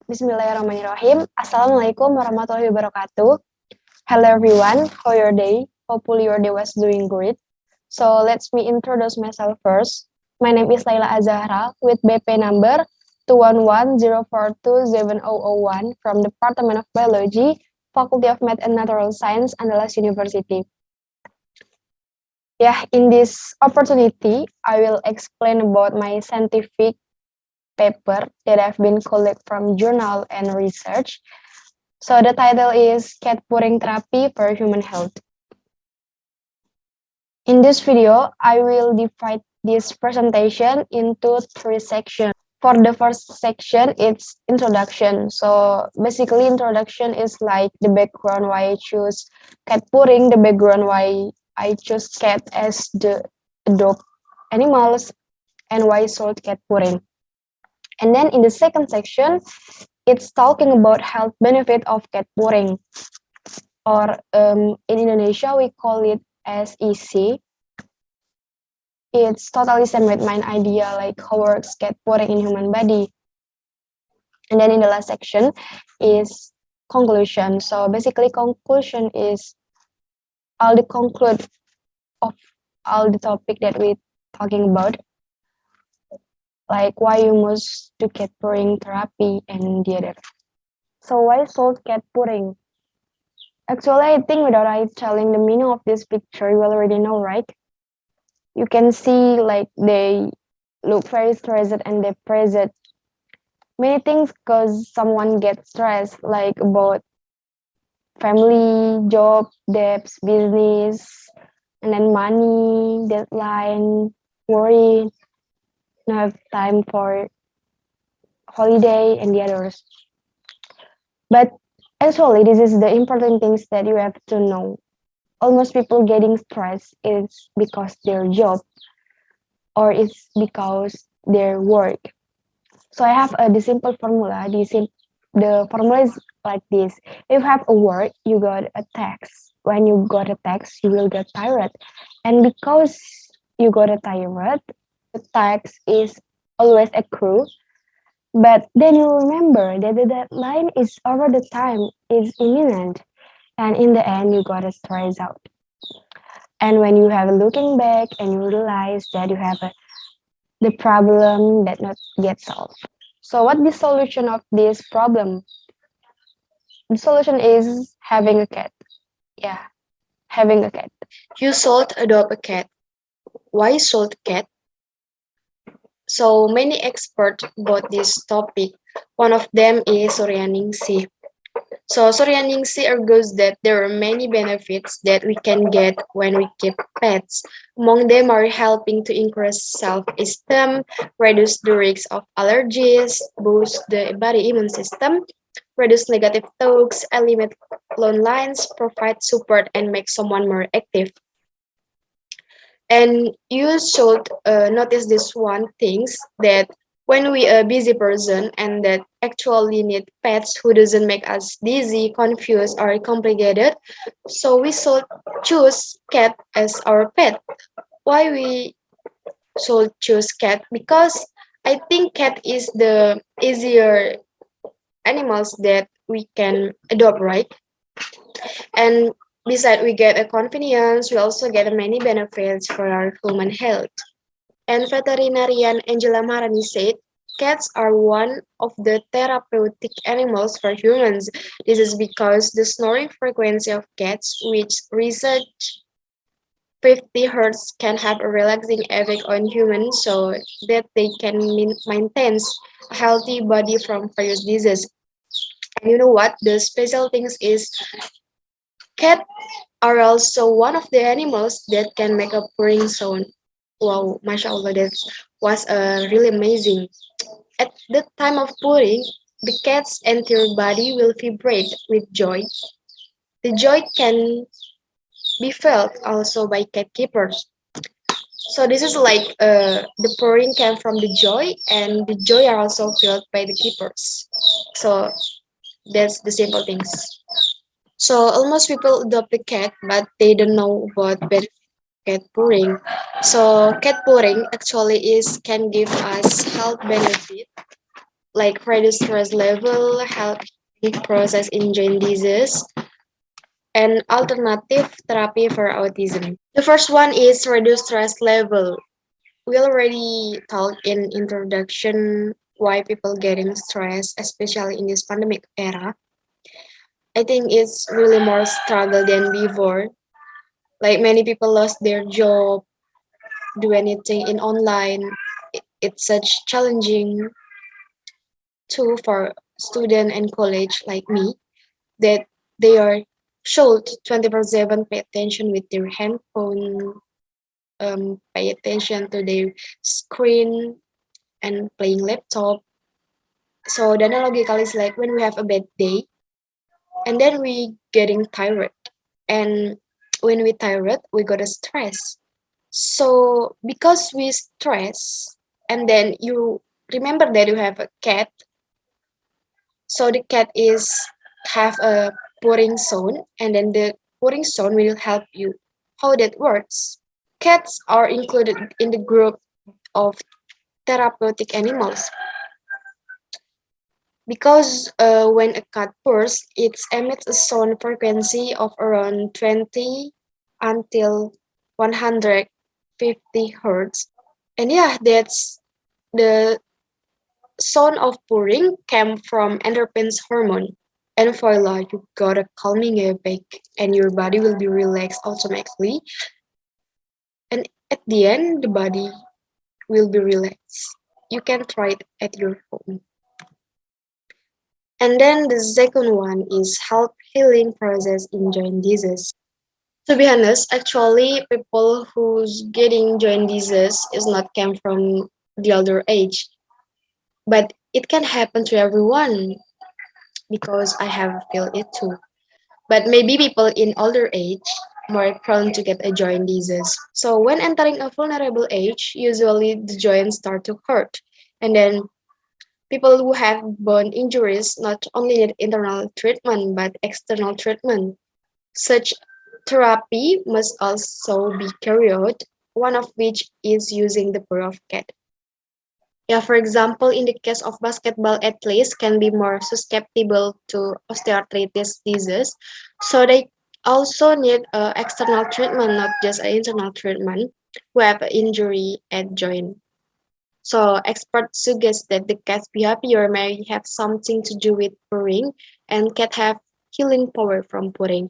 Bismillahirrahmanirrahim. Assalamualaikum warahmatullahi wabarakatuh. Hello everyone, how your day? Hopefully your day was doing great. So let me introduce myself first. My name is Layla Azzahra with BP number 21104270001 from Department of Biology, Faculty of Math and Natural Science, Andalas University. In this opportunity, I will explain about my scientific paper that have been collected from journal and research. So the title is Cat Purring Therapy for Human Health. In this video, I will divide this presentation into 3 sections. For the first section, it's introduction. So basically introduction is like the background why I choose cat purring, the background why I choose cat as the adopt animals, and why sold cat purring. And then in the second section, it's talking about health benefit of cat purring, or in Indonesia we call it SEC. It's totally same with my idea, like how works cat purring in human body. And then in the last section is conclusion. So basically conclusion is all the conclude of all the topic that we're talking about, like why you must do cat purring therapy and the other. So why sold cat purring? Actually, I think without I telling the meaning of this picture, you already know, right? You can see like they look very stressed and depressed. Many things cause someone gets stressed, like about family, job, debts, business, and then money, deadline, worry, not have time for holiday and the others. But actually, this is the important things that you have to know. Almost people getting stressed is because their job or it's because their work. So I have the simple formula. The formula is like this. If you have a work, you got a tax. When you got a tax, you will get tired. And because you got a tired, the tax is always accrue. But then you remember that the deadline is over the time, is imminent. And in the end, you got to stress out. And when you have a looking back and you realize that you have the problem that not get solved. So what the solution of this problem? The solution is having a cat. Yeah, having a cat. You should adopt a cat. Why should cat? So many experts about this topic. One of them is Suryaningsih. So Suryaningsih argues that there are many benefits that we can get when we keep pets. Among them are helping to increase self-esteem, reduce the risk of allergies, boost the body immune system, reduce negative thoughts, eliminate loneliness, provide support, and make someone more active. And you should notice this one things that when we a busy person and that actually need pets who doesn't make us dizzy, confused, or complicated, so we should choose cat as our pet. Why we should choose cat? Because I think cat is the easier animals that we can adopt, right? And besides we get a convenience, we also get many benefits for our human health. And veterinarian Angela Marani said, cats are one of the therapeutic animals for humans. This is because the snoring frequency of cats, which research 50 hertz, can have a relaxing effect on humans so that they can maintain a healthy body from various diseases. And you know what? The special things is cats are also one of the animals that can make a purring sound. Wow, mashallah, that was really amazing. At the time of purring, the cat's entire body will vibrate with joy. The joy can be felt also by cat keepers. So this is like the purring came from the joy, and the joy are also felt by the keepers. So that's the simple things. So almost people adopt a cat, but they don't know what benefit cat purring. So cat purring actually is can give us health benefit like reduce stress level, help process in joint disease, and alternative therapy for autism. The first one is reduce stress level. We already talked in introduction why people getting stressed, especially in this pandemic era. I think it's really more struggle than before. Like many people lost their job, do anything in online. It's such challenging too for student and college like me that they are should 24/7 pay attention with their handphone, pay attention to their screen and playing laptop. So the analogical is like when we have a bad day and then we getting tired. And when we tired, we got a stress. So because we stress and then you remember that you have a cat, so the cat is have a purring sound and then the purring sound will help you. How that works? Cats are included in the group of therapeutic animals because when a cat purrs, it emits a sound frequency of around 20 until 150 hertz. And yeah, that's the sound of purring came from endorphins hormone. And voila, you got a calming effect and your body will be relaxed automatically. And at the end, the body will be relaxed. You can try it at your home. And then the second one is help healing process in joint disease. To be honest, actually, people who's getting joint disease is not came from the older age, but it can happen to everyone because I have felt it too. But maybe people in older age more prone to get a joint disease. So when entering a vulnerable age, usually the joints start to hurt, and then people who have bone injuries not only need internal treatment but external treatment. Such therapy must also be carried out, one of which is using the purr of cat. Yeah, for example, in the case of basketball athletes can be more susceptible to osteoarthritis disease, so they also need external treatment, not just internal treatment, who have an injury at joint. So experts suggest that the cat's behavior may have something to do with purring, and cat have healing power from purring.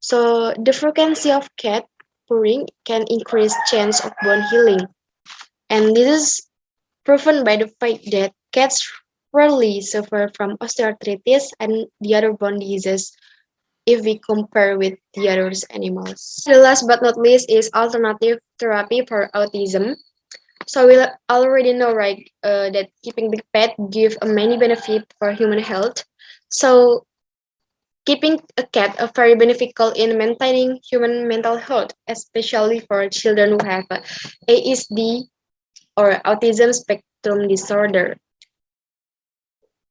So the frequency of cat purring can increase chance of bone healing, and this is proven by the fact that cats rarely suffer from osteoarthritis and the other bone diseases if we compare with the other animals. The last but not least is alternative therapy for autism. So we already know, right, that keeping the pet give a many benefit for human health. So keeping a cat are very beneficial in maintaining human mental health, especially for children who have ASD or autism spectrum disorder.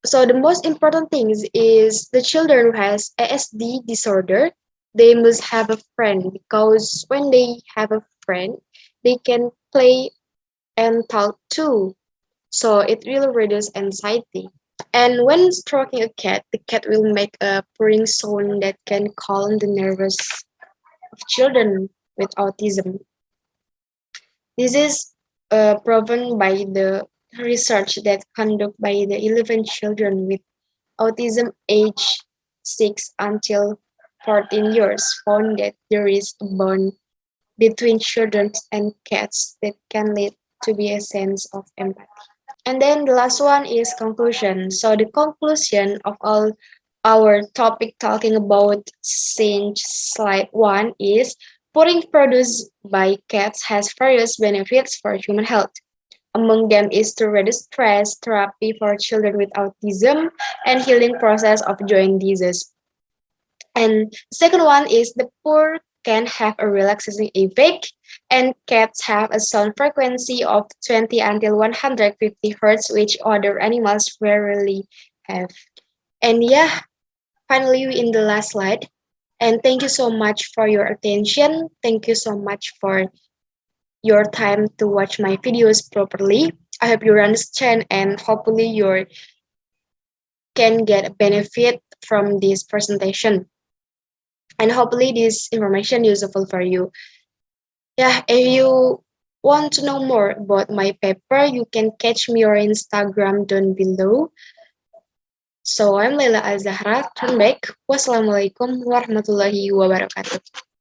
So the most important thing is the children who has ASD disorder, they must have a friend because when they have a friend, they can play and talk too. So it will reduce anxiety. And when stroking a cat, the cat will make a purring sound that can calm the nerves of children with autism. This is proven by the research that conducted by the 11 children with autism age 6 until 14 years found that there is a bond between children and cats that can lead to be a sense of empathy. And then the last one is conclusion. So the conclusion of all our topic talking about since slide one is pudding produced by cats has various benefits for human health. Among them is to reduce stress, therapy for children with autism, and healing process of joint disease. And the second one is the purr can have a relaxing effect, and cats have a sound frequency of 20 until 150 hertz, which other animals rarely have. And yeah, finally, we in the last slide. And thank you so much for your attention. Thank you so much for your time to watch my videos properly. I hope you understand and hopefully you can get a benefit from this presentation. And hopefully this information useful for you. Yeah, if you want to know more about my paper, you can catch me on Instagram down below. So I'm Layla Azzahra. Turn back. Wassalamualaikum warahmatullahi wabarakatuh.